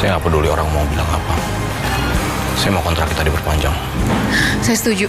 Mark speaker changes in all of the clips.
Speaker 1: Saya nggak peduli orang mau bilang apa. Saya mau kontrak kita diperpanjang.
Speaker 2: Saya setuju.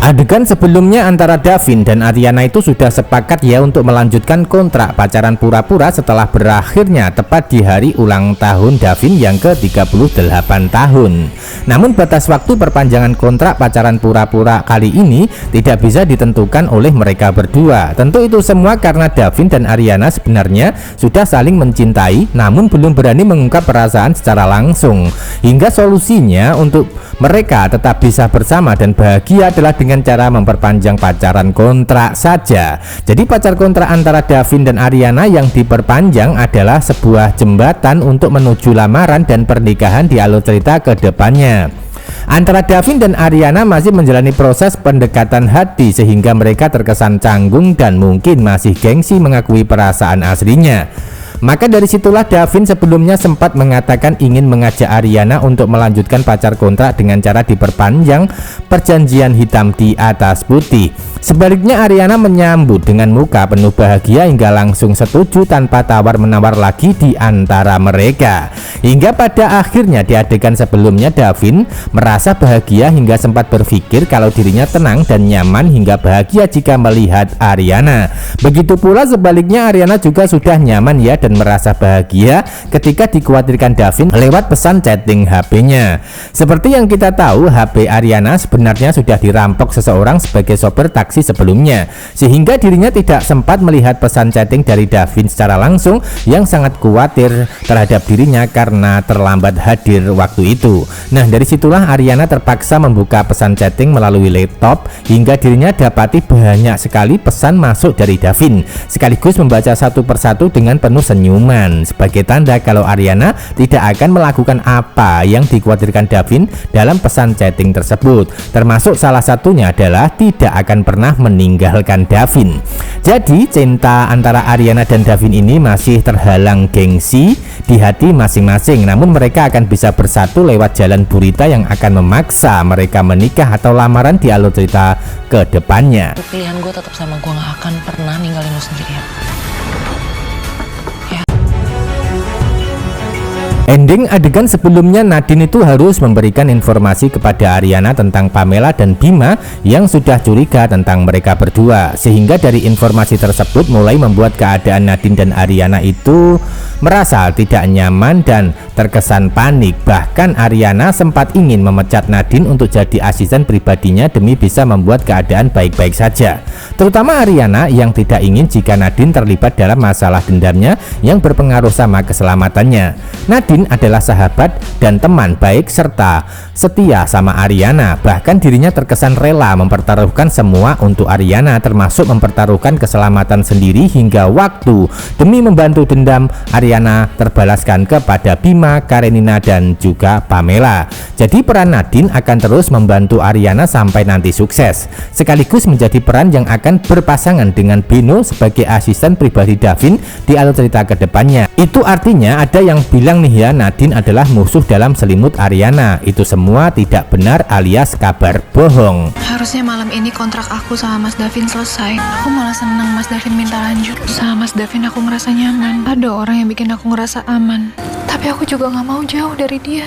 Speaker 3: Adegan sebelumnya antara Davin dan Ariana itu sudah sepakat ya untuk melanjutkan kontrak pacaran pura-pura setelah berakhirnya tepat di hari ulang tahun Davin yang ke-38 tahun. Namun batas waktu perpanjangan kontrak pacaran pura-pura kali ini tidak bisa ditentukan oleh mereka berdua. Tentu itu semua karena Davin dan Ariana sebenarnya sudah saling mencintai namun belum berani mengungkap perasaan secara langsung. Hingga solusinya untuk mereka tetap bisa bersama dan bahagia adalah dengan cara memperpanjang pacaran kontrak saja. Jadi pacar kontrak antara Davin dan Ariana yang diperpanjang adalah sebuah jembatan untuk menuju lamaran dan pernikahan di alur cerita ke depannya. Antara Davin dan Ariana masih menjalani proses pendekatan hati sehingga mereka terkesan canggung dan mungkin masih gengsi mengakui perasaan aslinya. Maka dari situlah Davin sebelumnya sempat mengatakan ingin mengajak Ariana untuk melanjutkan pacar kontrak dengan cara diperpanjang perjanjian hitam di atas putih. Sebaliknya Ariana menyambut dengan muka penuh bahagia hingga langsung setuju tanpa tawar-menawar lagi di antara mereka. Hingga pada akhirnya di adegan sebelumnya Davin merasa bahagia hingga sempat berpikir kalau dirinya tenang dan nyaman hingga bahagia jika melihat Ariana. Begitu pula sebaliknya Ariana juga sudah nyaman ya dan merasa bahagia ketika dikhawatirkan Davin lewat pesan chatting HP-nya. Seperti yang kita tahu, HP Ariana sebenarnya sudah dirampok seseorang sebagai sopir taksi sebelumnya, sehingga dirinya tidak sempat melihat pesan chatting dari Davin secara langsung yang sangat khawatir terhadap dirinya karena terlambat hadir waktu itu. Nah, dari situlah Ariana terpaksa membuka pesan chatting melalui laptop hingga dirinya dapati banyak sekali pesan masuk dari Davin, sekaligus membaca satu persatu dengan penuh senyuman sebagai tanda kalau Ariana tidak akan melakukan apa yang dikhawatirkan Davin dalam pesan chatting tersebut. Termasuk salah satunya adalah tidak akan pernah meninggalkan Davin. Jadi cinta antara Ariana dan Davin ini masih terhalang gengsi di hati masing-masing, namun mereka akan bisa bersatu lewat jalan burita yang akan memaksa mereka menikah atau lamaran di alur cerita ke depannya.
Speaker 2: Pilihan gue tetap sama, gue gak akan pernah ninggalin lo sendirian.
Speaker 3: Ending adegan sebelumnya Nadine itu harus memberikan informasi kepada Ariana tentang Pamela dan Bima yang sudah curiga tentang mereka berdua, sehingga dari informasi tersebut mulai membuat keadaan Nadine dan Ariana itu merasa tidak nyaman dan terkesan panik. Bahkan Ariana sempat ingin memecat Nadine untuk jadi asisten pribadinya demi bisa membuat keadaan baik-baik saja, terutama Ariana yang tidak ingin jika Nadine terlibat dalam masalah dendamnya yang berpengaruh sama keselamatannya. Nadine adalah sahabat dan teman baik serta setia sama Ariana, bahkan dirinya terkesan rela mempertaruhkan semua untuk Ariana, termasuk mempertaruhkan keselamatan sendiri hingga waktu demi membantu dendam Ariana terbalaskan kepada Bima, Karenina dan juga Pamela. Jadi peran Nadine akan terus membantu Ariana sampai nanti sukses, sekaligus menjadi peran yang akan berpasangan dengan Beno sebagai asisten pribadi Davin di alur cerita ke depannya. Itu artinya ada yang bilang nih ya, Nadine adalah musuh dalam selimut Ariana. Itu semua tidak benar alias kabar bohong.
Speaker 4: Harusnya malam ini kontrak aku sama Mas Davin selesai. Aku malah senang Mas Davin minta lanjut. Sama Mas Davin aku ngerasa nyaman. Ada orang yang bikin aku ngerasa aman. Tapi aku juga gak mau jauh dari dia.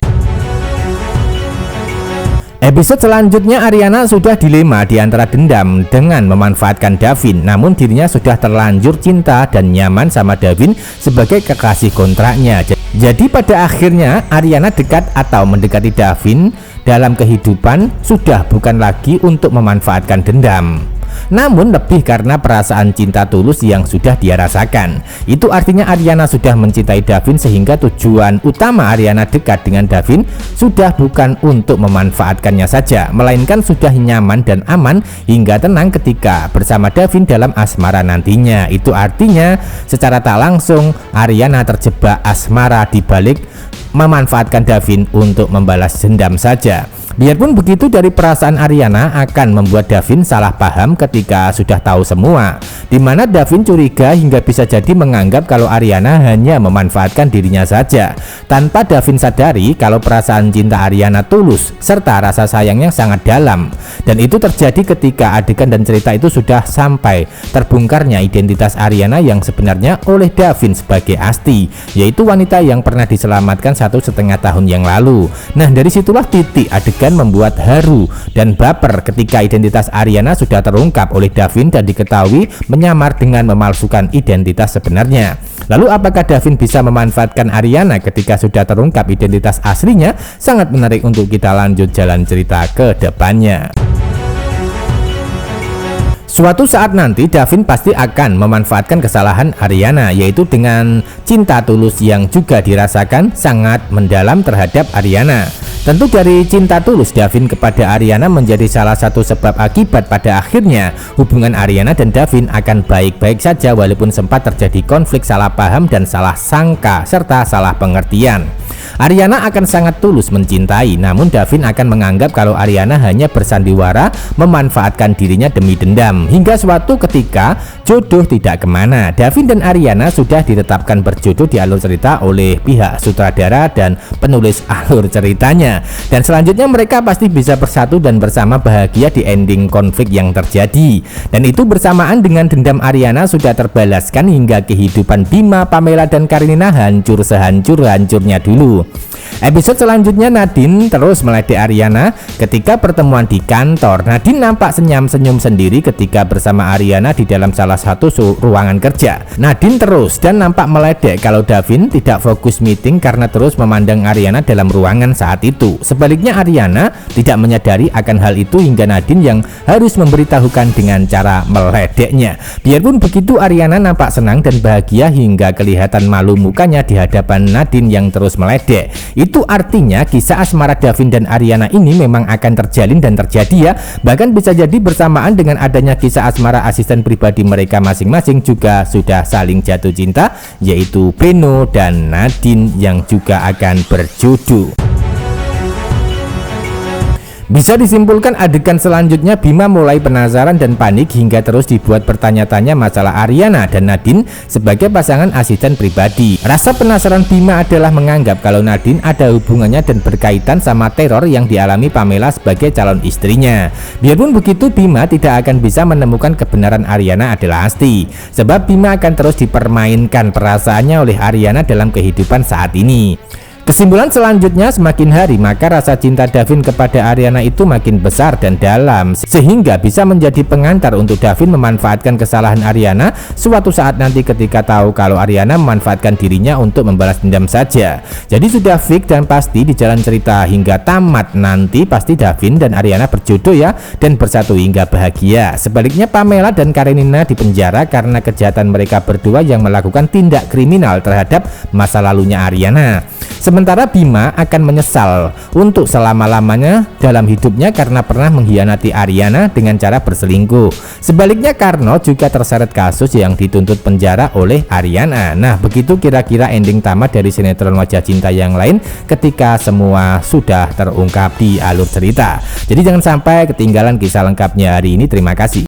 Speaker 3: Episode selanjutnya Ariana sudah dilema di antara dendam dengan memanfaatkan Davin, namun dirinya sudah terlanjur cinta dan nyaman sama Davin sebagai kekasih kontraknya. Jadi pada akhirnya Ariana dekat atau mendekati Davin dalam kehidupan sudah bukan lagi untuk memanfaatkan dendam, namun lebih karena perasaan cinta tulus yang sudah dia rasakan. Itu artinya Ariana sudah mencintai Davin sehingga tujuan utama Ariana dekat dengan Davin sudah bukan untuk memanfaatkannya saja, melainkan sudah nyaman dan aman hingga tenang ketika bersama Davin dalam asmara nantinya. Itu artinya secara tak langsung Ariana terjebak asmara di balik memanfaatkan Davin untuk membalas dendam saja. Biarpun begitu, dari perasaan Ariana akan membuat Davin salah paham ketika sudah tahu semua, dimana Davin curiga hingga bisa jadi menganggap kalau Ariana hanya memanfaatkan dirinya saja, tanpa Davin sadari kalau perasaan cinta Ariana tulus serta rasa sayangnya sangat dalam. Dan itu terjadi ketika adegan dan cerita itu sudah sampai terbongkarnya identitas Ariana yang sebenarnya oleh Davin sebagai Asti, yaitu wanita yang pernah diselamatkan 1,5 tahun yang lalu. Nah, dari situlah titik adegan membuat haru dan baper ketika identitas Ariana sudah terungkap oleh Davin dan diketahui menyamar dengan memalsukan identitas sebenarnya. Lalu apakah Davin bisa memanfaatkan Ariana ketika sudah terungkap identitas aslinya? Sangat menarik untuk kita lanjut jalan cerita ke depannya. Suatu saat nanti Davin pasti akan memanfaatkan kesalahan Ariana, yaitu dengan cinta tulus yang juga dirasakan sangat mendalam terhadap Ariana. Tentu dari cinta tulus Davin kepada Ariana menjadi salah satu sebab akibat pada akhirnya hubungan Ariana dan Davin akan baik-baik saja walaupun sempat terjadi konflik salah paham dan salah sangka serta salah pengertian. Ariana akan sangat tulus mencintai, namun Davin akan menganggap kalau Ariana hanya bersandiwara memanfaatkan dirinya demi dendam. Hingga suatu ketika jodoh tidak kemana, Davin dan Ariana sudah ditetapkan berjodoh di alur cerita oleh pihak sutradara dan penulis alur ceritanya. Dan selanjutnya mereka pasti bisa bersatu dan bersama bahagia di ending konflik yang terjadi. Dan itu bersamaan dengan dendam Ariana sudah terbalaskan hingga kehidupan Bima, Pamela, dan Karenina hancur sehancur-hancurnya dulu. Episode selanjutnya Nadine terus meledek Ariana ketika pertemuan di kantor. Nadine nampak senyum-senyum sendiri ketika bersama Ariana di dalam salah satu ruangan kerja. Nadine terus dan nampak meledek kalau Davin tidak fokus meeting karena terus memandang Ariana dalam ruangan saat itu. Sebaliknya Ariana tidak menyadari akan hal itu hingga Nadine yang harus memberitahukan dengan cara meledeknya. Biarpun begitu Ariana nampak senang dan bahagia hingga kelihatan malu mukanya di hadapan Nadine yang terus meledek. Itu artinya kisah asmara Davin dan Ariana ini memang akan terjalin dan terjadi ya. Bahkan bisa jadi bersamaan dengan adanya kisah asmara asisten pribadi mereka masing-masing juga sudah saling jatuh cinta, yaitu Beno dan Nadine yang juga akan berjodoh. Bisa disimpulkan adegan selanjutnya Bima mulai penasaran dan panik hingga terus dibuat bertanya-tanya masalah Ariana dan Nadine sebagai pasangan asisten pribadi. Rasa penasaran Bima adalah menganggap kalau Nadine ada hubungannya dan berkaitan sama teror yang dialami Pamela sebagai calon istrinya. Biarpun begitu, Bima tidak akan bisa menemukan kebenaran Ariana adalah Asti, sebab Bima akan terus dipermainkan perasaannya oleh Ariana dalam kehidupan saat ini. Kesimpulan selanjutnya, semakin hari maka rasa cinta Davin kepada Ariana itu makin besar dan dalam, sehingga bisa menjadi pengantar untuk Davin memanfaatkan kesalahan Ariana suatu saat nanti ketika tahu kalau Ariana memanfaatkan dirinya untuk membalas dendam saja. Jadi sudah fix dan pasti di jalan cerita hingga tamat nanti pasti Davin dan Ariana berjodoh ya, dan bersatu hingga bahagia. Sebaliknya Pamela dan Karenina dipenjara karena kejahatan mereka berdua yang melakukan tindak kriminal terhadap masa lalunya Ariana. Sementara Bima akan menyesal untuk selama-lamanya dalam hidupnya karena pernah mengkhianati Ariana dengan cara berselingkuh. Sebaliknya Karno juga terseret kasus yang dituntut penjara oleh Ariana. Nah, begitu kira-kira ending tamat dari sinetron Wajah Cinta yang lain ketika semua sudah terungkap di alur cerita. Jadi jangan sampai ketinggalan kisah lengkapnya hari ini. Terima kasih.